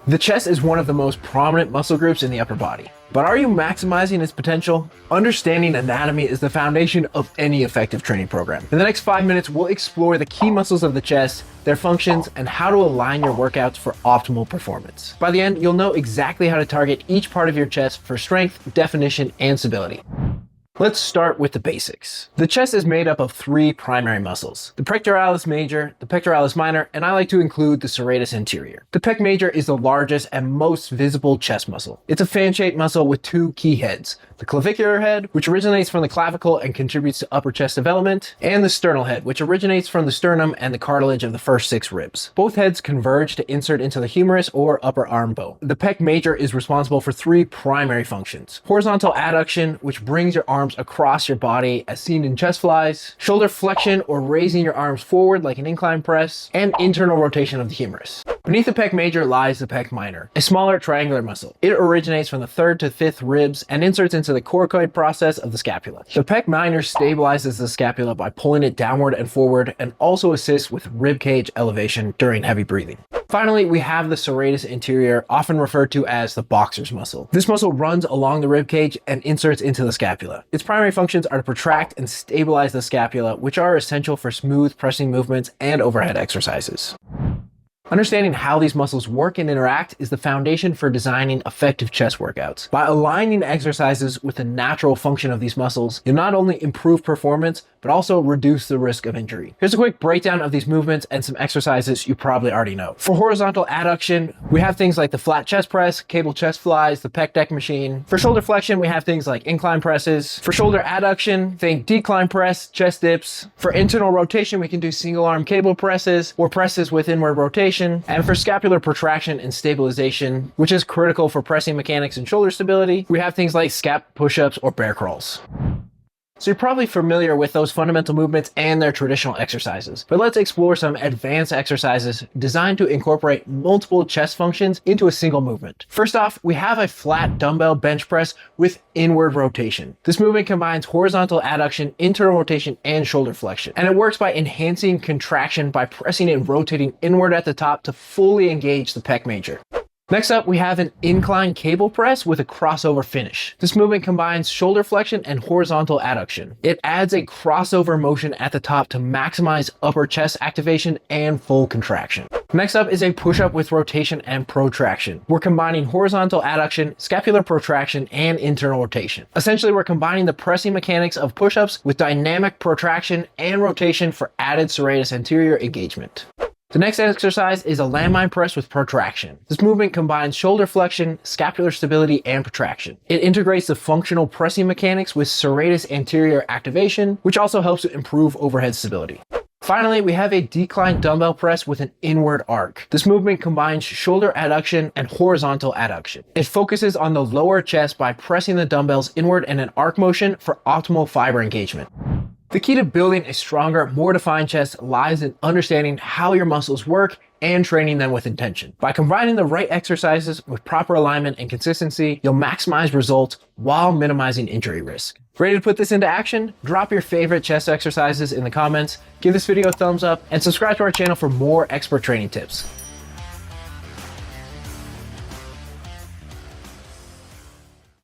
The chest is one of the most prominent muscle groups in the upper body. But are you maximizing its potential? Understanding anatomy is the foundation of any effective training program. In the next 5 minutes, we'll explore the key muscles of the chest, their functions, and how to align your workouts for optimal performance. By the end, you'll know exactly how to target each part of your chest for strength, definition, and stability. Let's start with the basics. The chest is made up of 3 primary muscles: the pectoralis major, the pectoralis minor, and I like to include the serratus anterior. The pec major is the largest and most visible chest muscle. It's a fan-shaped muscle with 2 key heads: the clavicular head, which originates from the clavicle and contributes to upper chest development, and the sternal head, which originates from the sternum and the cartilage of the first 6 ribs. Both heads converge to insert into the humerus or upper arm bone. The pec major is responsible for 3 primary functions: horizontal adduction, which brings your arms across your body as seen in chest flies; shoulder flexion, or raising your arms forward like an incline press; and internal rotation of the humerus. Beneath the pec major lies the pec minor, a smaller triangular muscle. It originates from the 3rd to 5th ribs and inserts into the coracoid process of the scapula. The pec minor stabilizes the scapula by pulling it downward and forward, and also assists with rib cage elevation during heavy breathing. Finally, we have the serratus anterior, often referred to as the boxer's muscle. This muscle runs along the rib cage and inserts into the scapula. Its primary functions are to protract and stabilize the scapula, which are essential for smooth pressing movements and overhead exercises. Understanding how these muscles work and interact is the foundation for designing effective chest workouts. By aligning exercises with the natural function of these muscles, you'll not only improve performance, but also reduce the risk of injury. Here's a quick breakdown of these movements and some exercises you probably already know. For horizontal adduction, we have things like the flat chest press, cable chest flies, the pec deck machine. For shoulder flexion, we have things like incline presses. For shoulder adduction, think decline press, chest dips. For internal rotation, we can do single arm cable presses or presses with inward rotation. And for scapular protraction and stabilization, which is critical for pressing mechanics and shoulder stability, we have things like scap push-ups or bear crawls. So you're probably familiar with those fundamental movements and their traditional exercises, but let's explore some advanced exercises designed to incorporate multiple chest functions into a single movement. First off, we have a flat dumbbell bench press with inward rotation. This movement combines horizontal adduction, internal rotation, and shoulder flexion, and it works by enhancing contraction by pressing and rotating inward at the top to fully engage the pec major. Next up, we have an incline cable press with a crossover finish. This movement combines shoulder flexion and horizontal adduction. It adds a crossover motion at the top to maximize upper chest activation and full contraction. Next up is a push-up with rotation and protraction. We're combining horizontal adduction, scapular protraction, and internal rotation. Essentially, we're combining the pressing mechanics of push-ups with dynamic protraction and rotation for added serratus anterior engagement. The next exercise is a landmine press with protraction. This movement combines shoulder flexion, scapular stability, and protraction. It integrates the functional pressing mechanics with serratus anterior activation, which also helps to improve overhead stability. Finally, we have a decline dumbbell press with an inward arc. This movement combines shoulder adduction and horizontal adduction. It focuses on the lower chest by pressing the dumbbells inward in an arc motion for optimal fiber engagement. The key to building a stronger, more defined chest lies in understanding how your muscles work and training them with intention. By combining the right exercises with proper alignment and consistency, you'll maximize results while minimizing injury risk. Ready to put this into action? Drop your favorite chest exercises in the comments, give this video a thumbs up, and subscribe to our channel for more expert training tips.